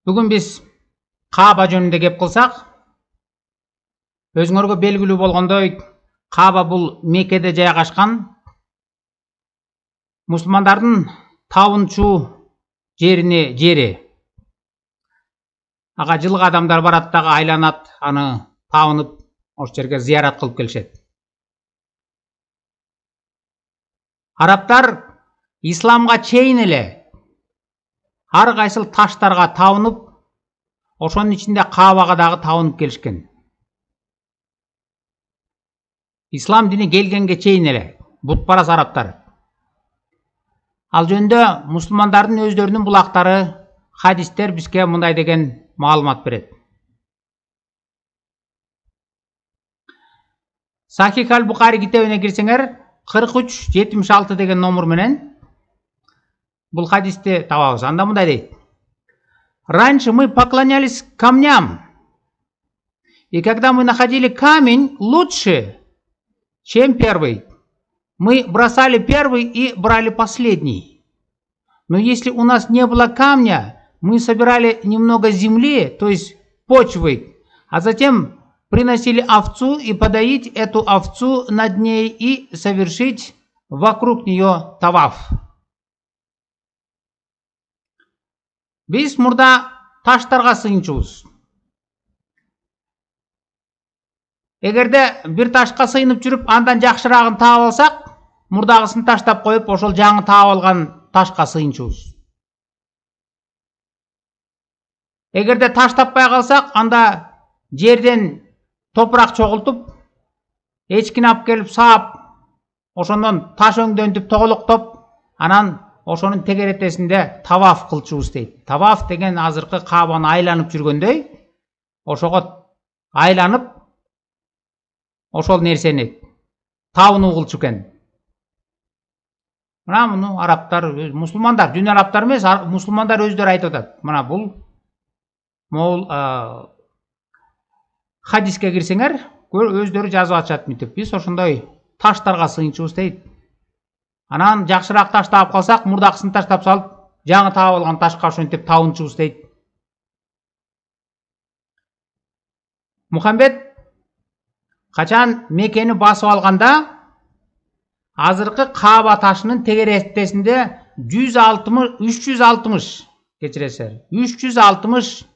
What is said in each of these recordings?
Бүгін біз Кааба жөнүндө кеп кылсак, өзүңөргө белгилүү болгондой, Кааба бул Меккеде жайгашкан мусулмандардын табынчу жери. Ага жылга адамдар барат дагы айланат, аны табынып, ошол жерге зыярат кылып келишет. Арабтар исламга чейин эле ар кайсыл таштарга табынып, ошонун ичинде Каабага дагы табынып келишкен. Ислам дини келгенге чейин эле бутпарас арабтар. Ал жөнүндө мусулмандардын өздөрүнүн булактары, хадистер бизге мындай деген маалымат берет. Сахих аль-Бухари китебине кирсеңер, 4376 деген номер менен бул хадисти табабыз. Анда мындай дейт: Раньше мы поклонялись камням, и когда мы находили камень лучше, чем первый, мы бросали первый и брали последний. Но если у нас не было камня, мы собирали немного земли, то есть почвы, а затем приносили овцу и подоить эту овцу над ней и совершить вокруг нее таваф. Биз мурда таштарга сыйынчубуз. Эгерде бир ташка сыйынып жүрүп, андан жакшырагын таап алсак, мурдагысын таштап коюп, ошол жаңы таап алган ташка сыйынчубуз. Эгерде таш таппай калсак, анда жерден топурак чогултуп, эчкини алып келип саап, ошондон таш өңдөntүп тоголоктоп, анан ошонун тегеретесинде таваф кылчубуз дейт. Таваф деген азыркы Каабаны айланып жүргөндөй, ошого айланып, ошол нерсени табынуу кылчу экен. Мына муну арабтар, мусулмандар, дүнү арабтар эмес, мусулмандар өздөрү айтып атат. Мына бул могул хадиске кирсеңер, өздөрү жазып атышат мынтип. Биз ошондой таштарга сыйынчубуз дейт. Анан жакшыраак таш таап калсак, мурдакысын таштап салып, жаңы таап алган ташка ошентип табынчубуз дейт. Мухаммед качан Меккени басып алганда, азыркы Кааба ташынын тегеректесинде 360, кечиресиздер, 360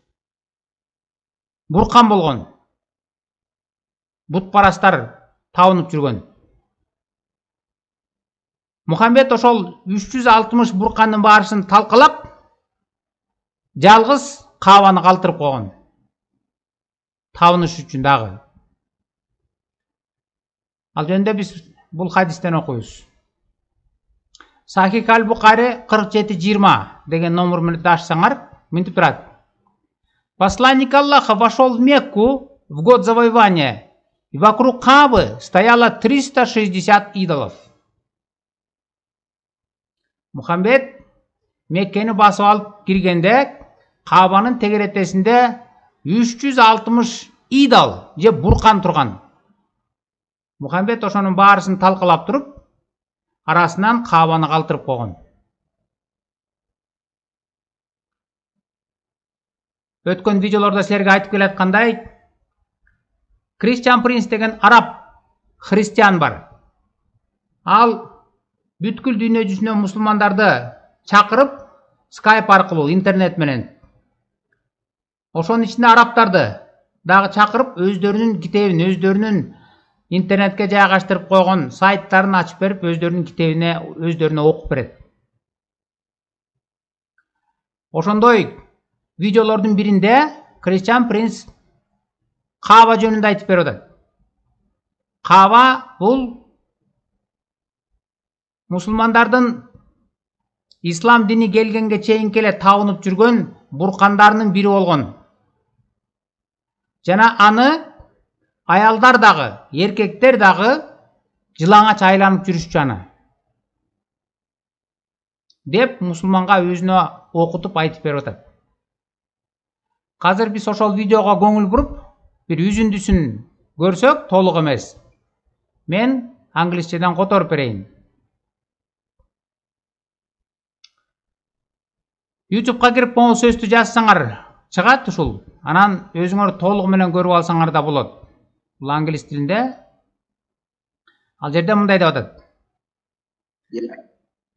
буркан болгон. Бутпарастар табынып жүргөн. Мухаммед ошол 360 буркандын баарысын талкалап, жалгыз Каабаны калтырып койгон. Табыныш үчүн дагы. Ал жөнүндө биз бул хадистен окуйбуз. Сахих аль-Бухари 47:20 деген номер менен ачсаңар, мынтип турат: Посланник Аллаха вошел в Мекку в год завоевания, и вокруг Каабы стояло 360 идолов. Мухаммед Меккени басып алып киргенде, Каабанын тегеретесинде 360 идол же буркан турган. Мухаммед ошонун баарысын талкалап туруп, арасынан Каабаны калтырып койгон. Өткөн видеолордо силерге айтып келаткандай, Кристиан Принц деген араб христиан бар. Ал бүткүл дүйнө жүзүнөн мусулмандарды чакырып, скайп аркылуу, интернет менен. Ошонун ичинде арабтарды дагы чакырып, өздөрүнүн китебин, өздөрүнүн интернетке жайгаштырып койгон сайттарын ачып берип, өздөрүнүн китебине, өздөрүнө окуп берет. Ошондой видеолордун биринде Кристиан Принц Кааба жөнүндө айтып берип атат. Кааба бул мусулмандардын ислам дини келгенге чейинки эле табынып жүргөн буркандарынын бири болгон. Жана аны аялдар дагы, эркектер дагы жылаңач айланып жүрүшчү аны. Деп мусулманга өзүнө окутуп айтып берип атат. Азыр биз ошол видеого көңүл буруп, бир үзүндүсүн көрсөк, толук эмес. Мен англисчеден которуп берейин. YouTube'га кирип могул сөздү жазсаңар, чыгат ушул. Анан өзүңөр толугу менен көрүп алсаңар да болот. Бул англис тилинде. Ал жерде мындай деп атат.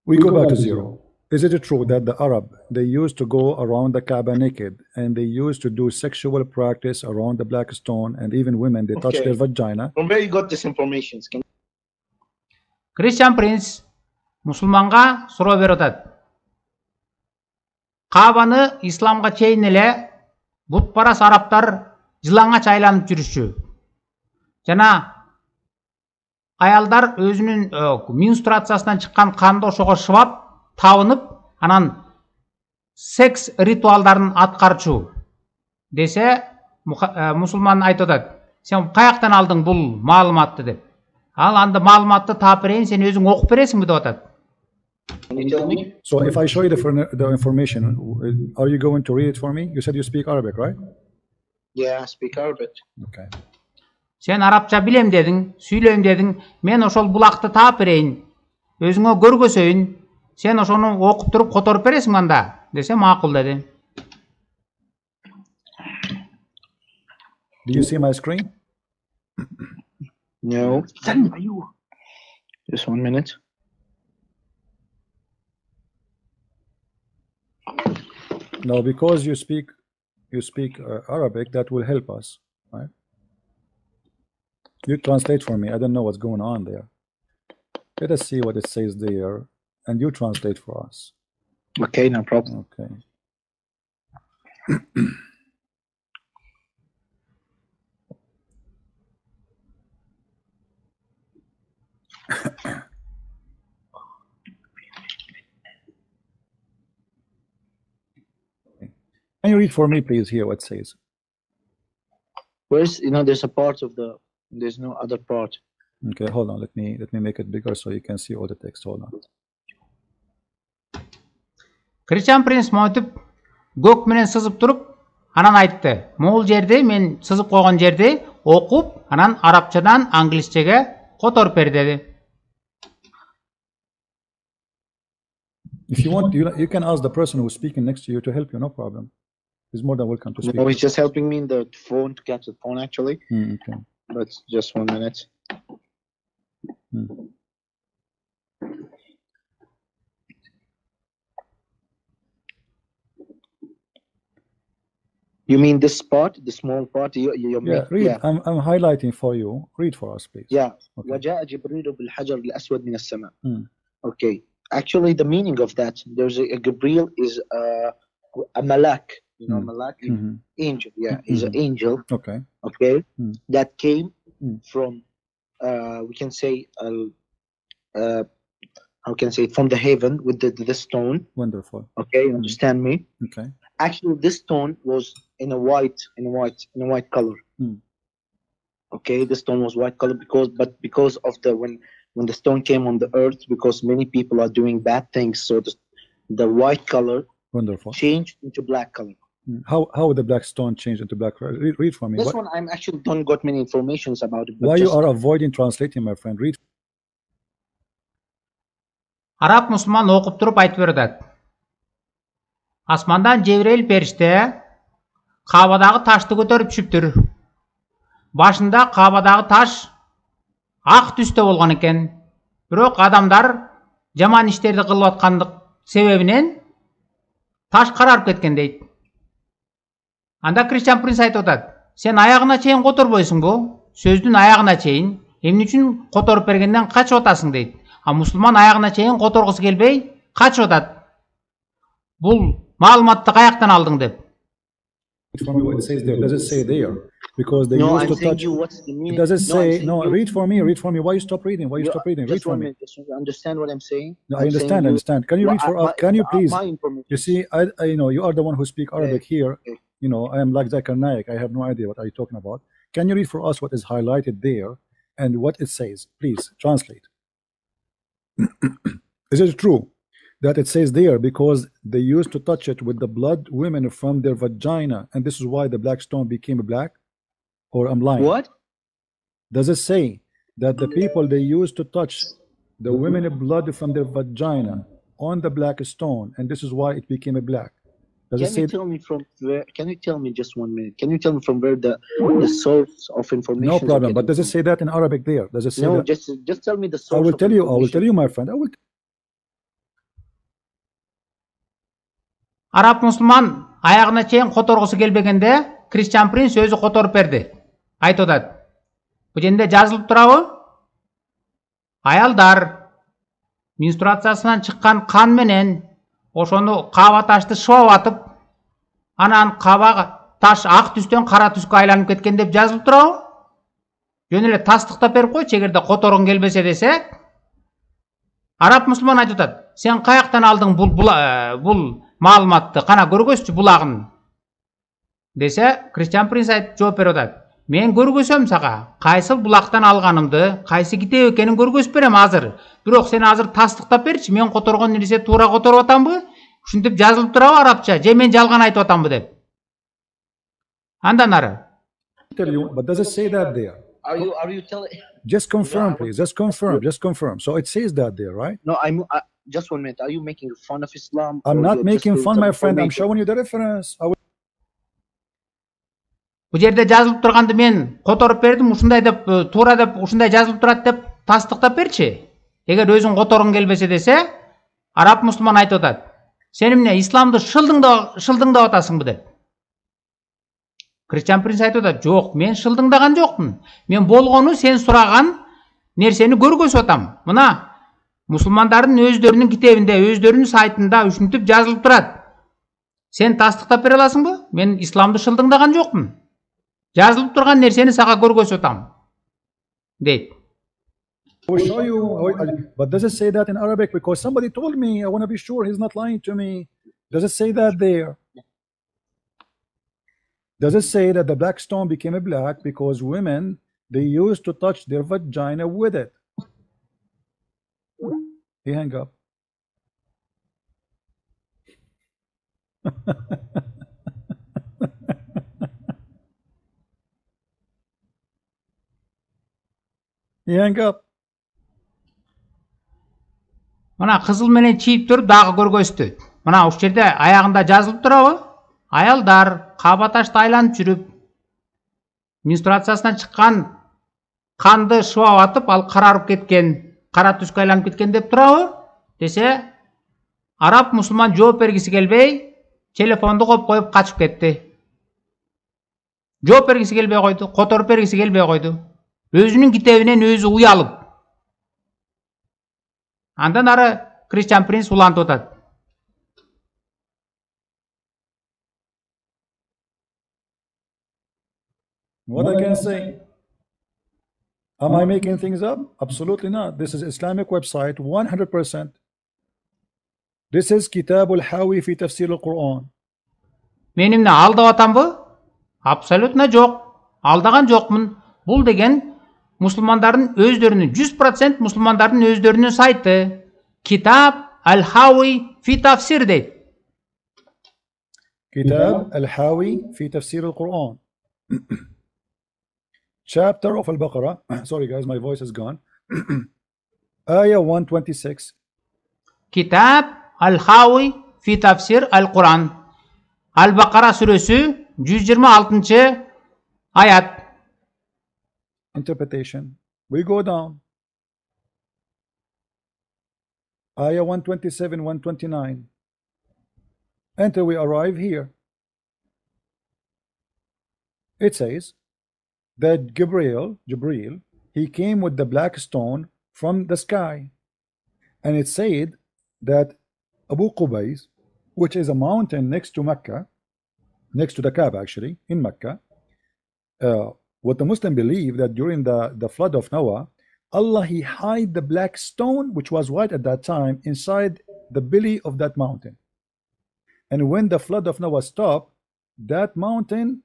We go back to zero. Is it true that the Arab, they used to go around the Kaaba naked and they used to do sexual practice around the black stone, and even women, they touch their vagina? From where you got this information? Christian Prince мусулманга суроо берип атат. Каабаны исламга чейин эле бутпарас арабтар жылаңач айланып жүрүшчү. Жана аялдар өзүнүн менструациясынан чыккан канды ошого шыбап, табынып, анан секс ритуалдарын аткарчу десе, мусулман айтып атат. Сен каяктан алдың бул маалыматты деп. Ал анда маалыматты таап берейин, сен өзүң окуп бересиңби деп атат. Can you tell me? So if I show you the information, are you going to read it for me? You said you speak Arabic, right? Yeah, I speak Arabic. Okay. Сен арабча билем дедиң, сүйлөйм дедиң. Мен ошол булакты таап берейин. Өзүңө көргөзөйүн. Сен ошону окуп туруп которуп бересиң анда, десе макул деди. Do you see my screen? No. Just 1 minute. No, because you speak Arabic, that will help us, right? You translate for me. I don't know what's going on there. Let us see what it says there, and you translate for us. Okay, no problem. Okay. Can you read for me, please, here what it says? Where's, there's a part of there's no other part. Okay, hold on. Let me make it bigger so you can see all the text. Hold on. Christian Prince mo'tib көк менен сызып туруп, анан айтты. Могул жерде мен сызып койгон жерде окуп, анан арабчадан англисчеге которуп бер деди. If you want, you can ask the person who's speaking next to you to help you. No problem. He's more than welcome to speak. No, he's just helping me in the phone to catch the phone actually. Okay. But just 1 minute. You mean this part, the small part? You're yeah, read. Yeah. I'm highlighting for you. Read for us, please. Yeah. Okay. وجاء جبريل بالحجر الأسود من السماء. Okay. Actually, the meaning of that, there's a Gabriel is a malak. Malak, angel. Yeah, he's an angel. Okay. Okay. That came from, we can say, how can I say it, from the heaven with the stone. Wonderful. Okay, you understand me? Okay. Actually, this stone was in a white color. Okay, the stone was white color because of when the stone came on the earth, because many people are doing bad things, so the white color wonderful changed into black color. How the black stone changed into black color? Read for me. This one I'm actually don't got many informations about it. Why you are avoiding translating, my friend? Read. Араб мусулман окуп туруп айтып берет. Асмандан Жебрейил периште Каабадагы ташты көтөрүп түшүптүр. Башында Каабадагы таш ак түстө болгон экен. Бирок адамдар жаман иштерди кылып аткандык себебинен таш карарып кеткен дейт. Анда Christian Prince айтып атат. Сен аягына чейин которбойсуңбу? Сөздүн аягына чейин. Эмне үчүн которуп бергенден качып атасың дейт. А мусулман аягына чейин которгусу келбей качып атат. Бул маалыматты каяктан алдың деп. For me what it says there. Does it say there? Because they used to touch. Does it say no? Read for me. Read for me. Why you stop reading? Why you stop reading? Read for me. Just understand what I'm saying. No, I understand. Can you read for us? Can you please? You see, I know you are the one who speak Arabic here. I am like Zakir Naik. I have no idea what are you talking about. Can you read for us what is highlighted there and what it says? Please translate. Is it true that it says there because they used to touch it with the blood women from their vagina, and this is why the black stone became black? Or I'm lying? What? Does it say that the people they used to touch the women blood from their vagina on the black stone, and this is why it became a black? Does it Can say you tell me from where? Can you tell me just 1 minute? Can you tell me from where the source of information? no is problem? But getting does it from? say that in Arabic there? Does it say No, that? just tell me the I source. will of tell you. I will information. tell you, my friend. I will. Араб мусулман аягына чейин которгусу келбегенде Кристиан Принц өзү которуп берди. Айтып атат. Бул жерде жазылып турабы? Аялдар менструациясынан чыккан кан менен ошону каба ташты шыбап атып, анан каба таш ак түстөн кара түскө айланып кеткен деп жазылып турабы? Жөн эле тастыктап берип койчу, эгерде которгуң келбесе десе. Араб мусулман айтып атат. Сен каяктан алдың бул маалыматты? Кана көргөзчү булагын. Десе, Кристиан Принц жооп берип атат. Мен көргөзөм сага. Кайсы булактан алганымды, кайсы китеп экенин көргөзүп берем азыр. Бирок сен азыр тастыктап берчи, мен которгон нерсе туура которуп атамбы? Ушинтип жазылып турабы арабча? Же мен жалган айтып атамбы деп. Андан ары. Tell you, but does it say that there? Are you telling? Just confirm, please. Just confirm. So it says that there, right? No, just 1 minute. Are you making fun of Islam? I'm not making fun, my friend. I'm showing you the reference. Бул жерде жазылып турганды мен которуп бердим, ушундай деп туура деп ушундай жазылып турат деп тастыктап берчи. Эгер өзүң которгуң келбесе десе, араб мусулман айтып атат. Сен эмне исламды шылдыңдап атасыңбы деп. Кристиан Принц айтып атат. Жок, мен шылдыңдаган жокмун. Мен болгону сен сураган нерсени көргөзүп атам. Мына мусулмандардын өздөрүнүн китебинде, өздөрүнүн сайтында ушинтип жазылып турат. Сен тастыктап бере аласыңбы? Мен исламды шылдыңдаган жокмун. Жазылып турган нерсени сага көргөзүп атам. Дейт. I will show you, but does it say that in Arabic? Because somebody told me. I want to be sure he's not lying to me. Does it say that there? Does it say that the black stone became a black because women, they used to touch their vagina with it? He hang up. He hang up. Мына кызыл менен чийип туруп дагы көргөздү. Мына ушул жерде аягында жазылып турабы? Аялдар каба ташты айланып жүрүп, менструациясынан чыккан канды шыбап атып, ал карарып кеткен, кара түскө айланып кеткен деп турабы? Десе, араб мусулман жооп бергиси келбей, телефонду коюп качып кетти. Жооп бергиси келбей койду, которуп бергиси келбей койду. Өзүнүн китебинен өзү уялып. Андан ары Кристиан Принц улантып атат. What I can say? Am I making things up? Absolutely not. This is Islamic website 100%. This is Kitab al-Hawi fi Tafsir al-Quran. Мен эмне алдап атамбы? Абсолютно жок. Алдаган жокмун. Бул деген мусулмандардын өздөрүнүн 100% мусулмандардын өздөрүнүн сайты. Kitab al-Hawi fi Tafsir дейт. Kitab al-Hawi fi Tafsir al-Quran. Chapter of Al-Baqarah. Sorry guys, my voice is gone. Ayah 126. Kitab al-Hawi fi Tafsir al-Quran. Al-Baqarah suresi 126 ayat. Interpretation. We go down. Ayah 127, 129. Until we arrive here. It says that Gabriel, he came with the black stone from the sky. And it said that Abu Qubays, which is a mountain next to Mecca, next to the Kaaba actually, in Mecca, what the Muslim believe that during the flood of Noah, Allah he hid the black stone, which was white at that time, inside the belly of that mountain. And when the flood of Noah stopped, that mountain,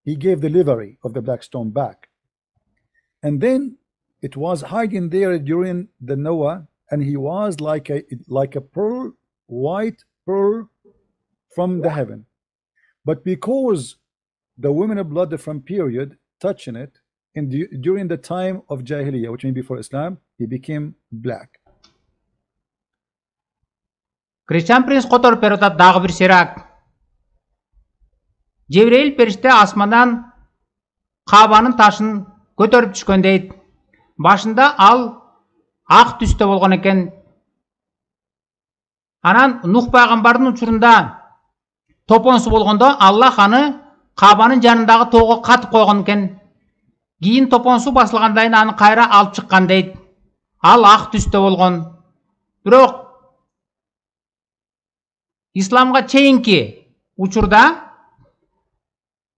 he gave the livery of the black stone back. And then it was hiding there during the Noah, and he was like a pearl, white pearl from the heaven. But because the women of blood from period touching it, during the time of Jahiliyyah, which means before Islam, he became black. Кристиан Принц которуп берип атат дагы бир сирак. Жебрейил периште асмандан Кабанын ташын көтөрүп түшкөн дейт. Башында ал ак түстө болгон экен. Анан Нух пайгамбардын учурунда топон суу болгондо Аллах аны Кабанын жанындагы тоого катып койгон экен. Кийин топон суу басылгандан аны кайра алып чыккан дейт. Ал ак түстө болгон. Бирок исламга чейинки учурда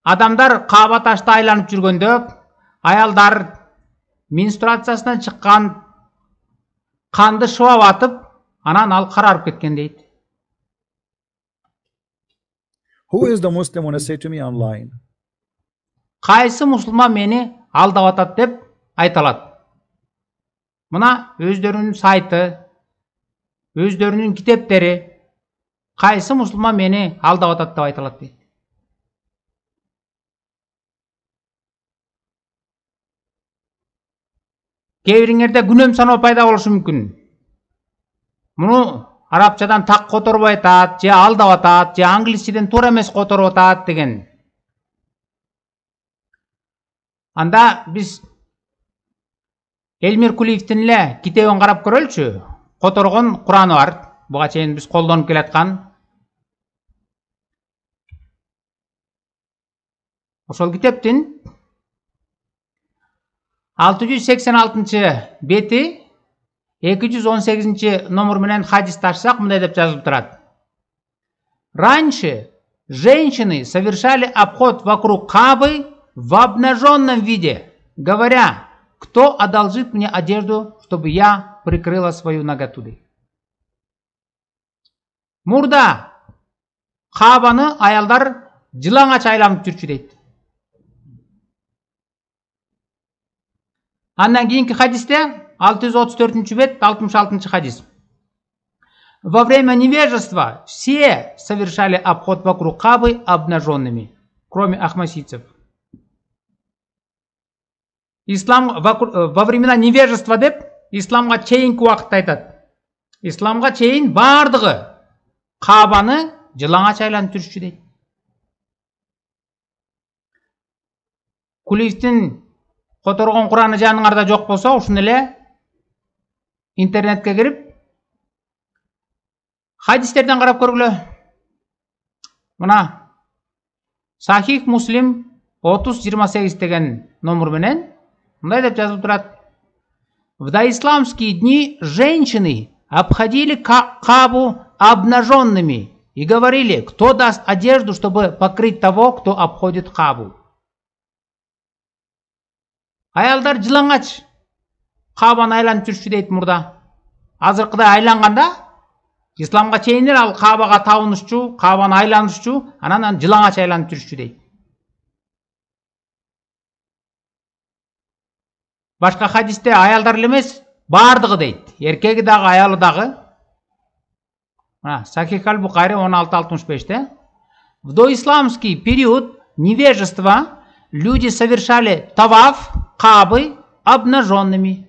адамдар Каба ташты айланып жүргөндө аялдар менструациясынан чыккан канды шыбап атып, анан ал карарып кеткен дейт. Who is the Muslim wanna say to me online? Кайсы мусулман мени алдап атат деп айта алат. Мына өздөрүнүн сайты, өздөрүнүн китептери, кайсы мусулман мени алдап атат деп айта алат дейт. Кээ бириңерде күнөм саноо пайда болушу мүмкүн. Муну арабчадан так которбой атат, же алдап атат, же англисчеден туура эмес которуп атат деген. Анда биз Элмир Кулиевдин эле китебин карап көрөлчү. Которгон Кураны бар. Буга чейин биз колдонуп келаткан. Ошол китептин 686 бети 218 номер менен хадисти ачсак мындай деп жазылып турат. Раньше женщины совершали обход вокруг Кабы в обнаженном виде, говоря: кто одолжит мне одежду, чтобы я прикрыла свою наготу. Мурда Кабаны аялдар жылаңач айланып жүрчү дейт. Андан кийинки хадисте 634 бет 66 хадис. Во время невежества все совершали обход вокруг Кабы обнаженными, кроме ахмасийцев. Ислам во времена невежества деп исламга чейинки убакытта айтат. Исламга чейин бардыгы Кабаны жылаңач айланып жүрчү дейт. Кулиевдин которгон Кураны жаныңарда жок болсо, ушуну эле интернетке кирип хадистерден карап көргүлө. Мына Сахих Муслим 30-28 деген номер менен мындай деп жазылып турат. В доисламские дни женщины обходили Кабу обнаженными и говорили: кто даст одежду, чтобы покрыть того, кто обходит Кабу. Аялдар жылаңач Кабаны айланып жүрчү дейт мурда. Азыркыдай айланганда, исламга чейин ал Кабага табынышчу, Кабаны айланышчу, анан жылаңач айланып жүрчү дейт. Башка хадисте аялдар эле эмес, бардыгы дейт. Эркеги дагы, аялы дагы. Сахих аль-Бухари 1665-те. В доисламский период невежества люди совершали таваф Кабы обнаженными.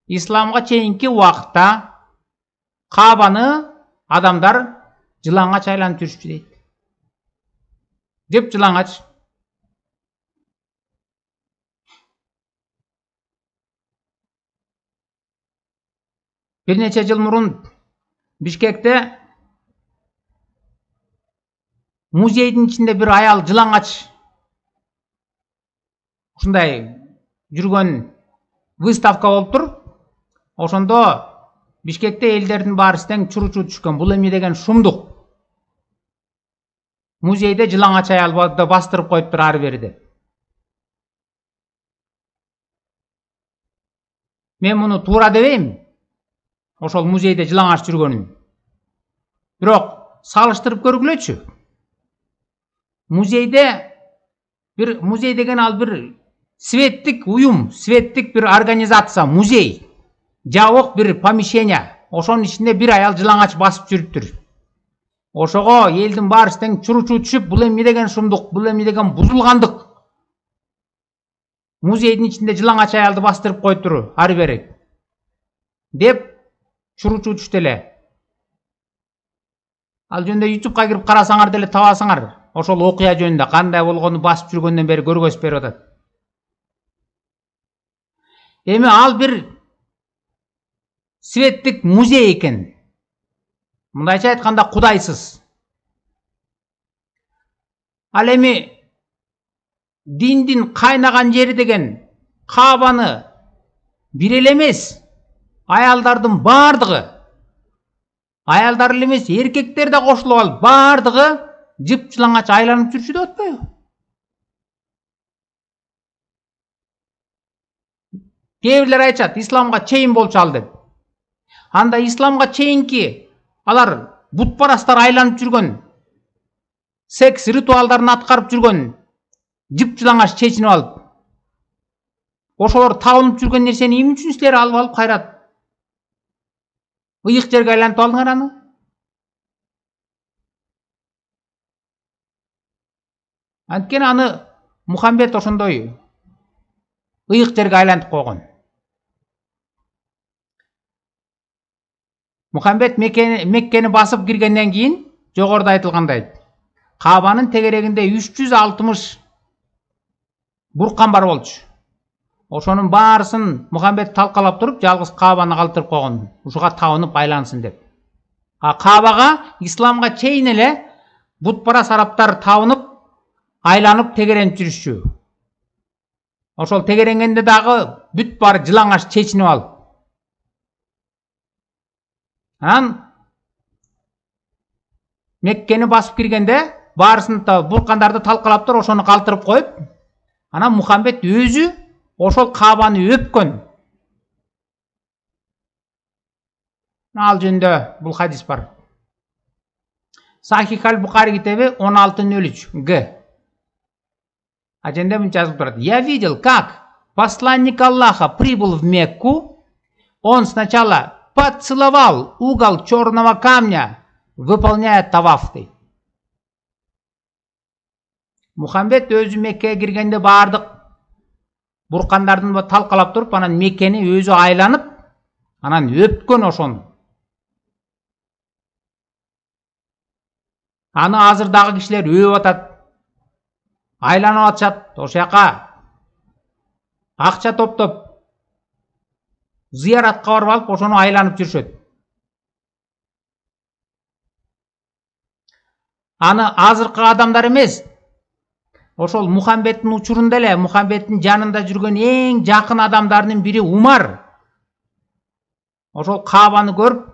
Исламга чейинки убакытта Кабаны адамдар жылаңач айланып жүрчү дейт. Деп жылаңач. Bir neçe жыл мурун Бишкекте музейдин ичинде bir аял жылаңач ушундай жүргөн выставка болуп тур. Ошондо Бишкекте элдердин баары тең чуручу түшкөн. Бул эмне деген шумдук. Музейде жылаңач аял бастырып коюптур ары бериде. Мен муну туура дебейм. Ошол музейде жылаңач жүргөнүн. Бирок салыштырып көргүлөчү. Музей деген ал bir светтик уюм, светтик bir организация, музей. Жабык bir помещение. Ошонун ичинде bir аял жылаңач басып жүрүптүр. Ошого элдин баары тең чуручу түшүп, бул эмне деген шумдук, бул эмне деген бузулгандык. Музейдин ичинде жылаңач аялды бастырып коюптур ары бери. Деп чуручу түштү эле. Ал жөнүндө YouTube'га кирип карасаңар деле табасыңар. Ошол окуя жөнүндө кандай болгону басып жүргөндөн бери көргөзүп берип атат. Эми ал бир светтик музей экен. Мындайча айтканда кудайсыз. Ал эми диндин кайнаган жери деген Каабаны бир эле эмес, аялдардын бардыгы, аялдар эле эмес, эркектер да кошулуп алып, бардыгы жыпчылаңач айланып жүрчү деп атпайбы? Кээ бирлер айтышат, исламга чейин болчу ал деп. Анда исламга чейинки алар бутпарастар айланып жүргөн, секс ритуалдарын аткарып жүргөн, жыпчылаңач чечинип алып, ошолор табынып жүргөн нерсени эмне үчүн силер алып кайрат ыйык жерге айлантып алдыңар аны? Анткени аны Мухаммед ошондой ыйык жерге айлантып койгон. Мухаммед Меккени басып киргенден кийин жогоруда айтылгандай Каабанын тегерегинде 360 буркан бар болчу. Ошонун баарысын Мухаммед талкалап туруп, жалгыз Каабаны калтырып койгон, ушуга табынып айлансын деп. А Каабага исламга чейин эле бутпарас арабтар табынып, айланып тегеренип жүрүшчү. Ошол тегеренгенде дагы бүт бар жылаңаш чечинип алып. Анан Меккени басып киргенде баарысын буркандарды талкалап туруп, ошону калтырып коюп, анан Мухаммед өзү ошол Каабаны өпкөн. Ал жөнүндө бул хадис бар. Сахих аль-Бухари китеби 1603 Аженде мынча жазылып турат. Я видел, как посланник Аллаха прибыл в Мекку. Он сначала поцеловал угол черного камня, выполняя таваф. Мухаммед өзү Меккеге киргенде бардык буркандардын талкалап туруп, анан Меккени өзү айланып, анан өпкөн ошону. Аны азыр дагы кишилер өп атат. Айланып атышат, ошол жака акча топтоп, зыяратка барып алып, ошону айланып жүрүшөт. Аны азыркы адамдар эмес, ошол Мухаммедтин учурунда эле, Мухаммедтин жанында жүргөн эң жакын адамдарынын бири Умар ошол Каабаны көрүп,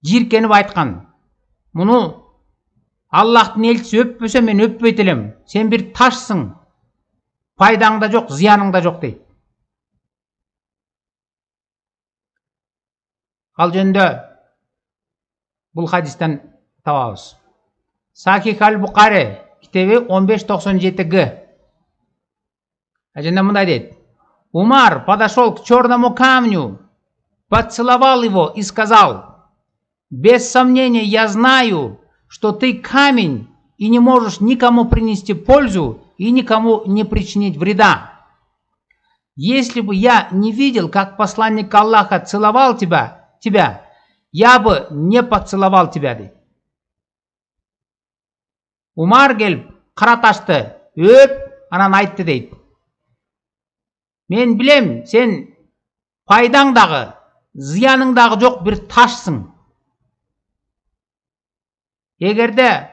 жиркенип айткан. Муну Аллахтын элчиси өппөсө мен өппөйт элем. Сен бир ташсың. Пайдаң да жок, зыяның да жок дейт. Ал жөнүндө бул хадистен табабыз. Сахих аль-Бухари китеби 1597 Аженде мындай дейт. Умар подошел к черному камню, поцеловал его и сказал: без сомнения я знаю, что ты камень и не можешь никому принести пользу и никому не причинить вреда. Если бы я не видел, как посланник Аллаха целовал тебя, я бы не поцеловал тебя. Умар келип кара ташты өп, анан айтты дейт. Мен билем, сен пайдаң дагы, зыяның дагы жок бир ташсың. Эгерде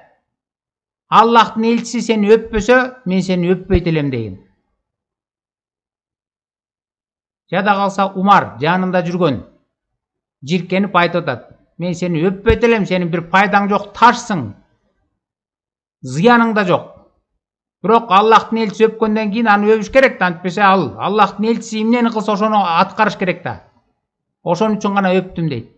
Аллахтын элчиси сени өппөсө, мен сени өппөйт элем деген. Жада калса Умар жанында жүргөн, жиркенип айтып атат. Мен сени өппөйт элем, сенин бир пайдаң жок, ташсың. Зыяның да жок. Бирок Аллахтын элчиси өпкөндөн кийин аны өбүш керек да, антпесе ал Аллахтын элчиси эмнени кылса ошону аткарыш керек да. Ошон үчүн гана өптүм дейт.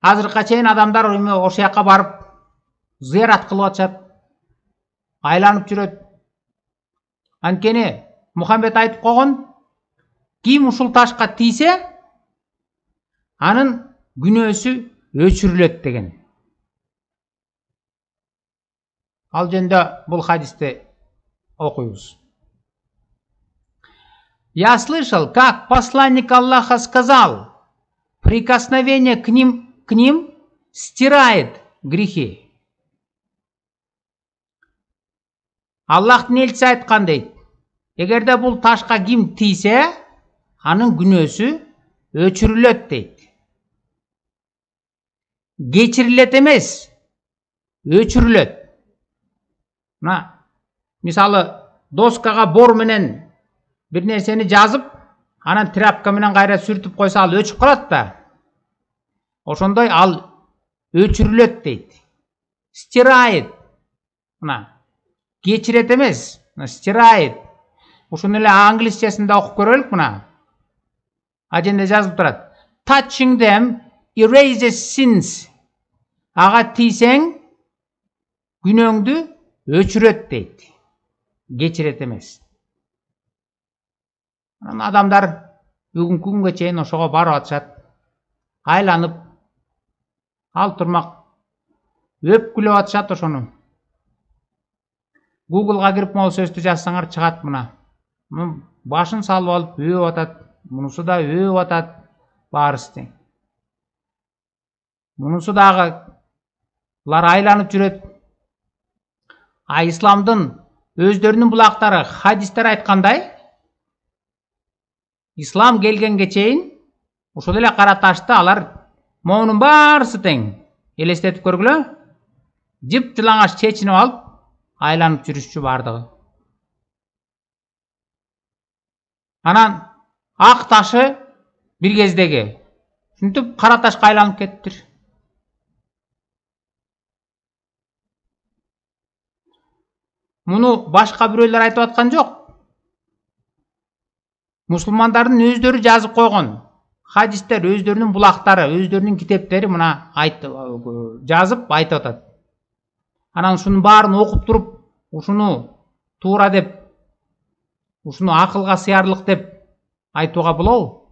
Азыркыга чейин адамдар ошол жака барып зыярат кылып атышат, айланып жүрөт. Анткени Мухаммед айтып койгон, ким ушул ташка тийсе, анын күнөөсү өчүрүлөт деген. Ал жөнүндө бул хадисти окуйбуз. Я слышал, как посланник Аллаха сказал, прикосновение к ним стирает грехи. Аллахтың елшісі айтқан дейді. Егерде бұл ташқа ким тисе, анын күнөөсү өчүрүлөт дейді. Кечирилет эмес, өчүрүлөт. Мисалы, доскага бор менен бир нерсени жазып, анан тряпка менен кайра сүртүп койсо ал өчүп калат да. Ошондой ал өчүрүлөт дейт. Стирает. Кечирет эмес, стирает. Ошону эле англисчесинде окуп көрөлүк мына. Аженде жазылып турат. Touching them erases sins. Ага тийсең күнөөңдү өчүрөт дейт. Кечирет эмес. Адамдар бүгүнкү күнгө чейин ошого барып атышат. Айланып, ал турмак өпкүлөп атышат ошону. Google'га кирип могул сөздү жазсаңар чыгат мына. Башын салып алып өп атат, мунусу да өп атат, баарысы тең. Мунусу дагы булар айланып жүрөт. Исламдын өздөрүнүн булактары хадистер айткандай, ислам келгенге чейин ошол эле кара ташты алар моунун баарысы тең. Элестетип көргүлө. Жып жылаңаш чечинип алып айланып жүрүшчү бардыгы. Анан ак ташы бир кездеги ушинтип кара ташка айланып кетиптир. Муну башка бирөөлөр айтып аткан жок. Мусулмандардын өздөрү жазып койгон хадистер, өздөрүнүн булактары, өздөрүнүн китептери мына жазып айтып атат. Анан ушунун баарын окуп туруп, ушуну туура деп, ушуну акылга сыярлык деп айтууга болобу?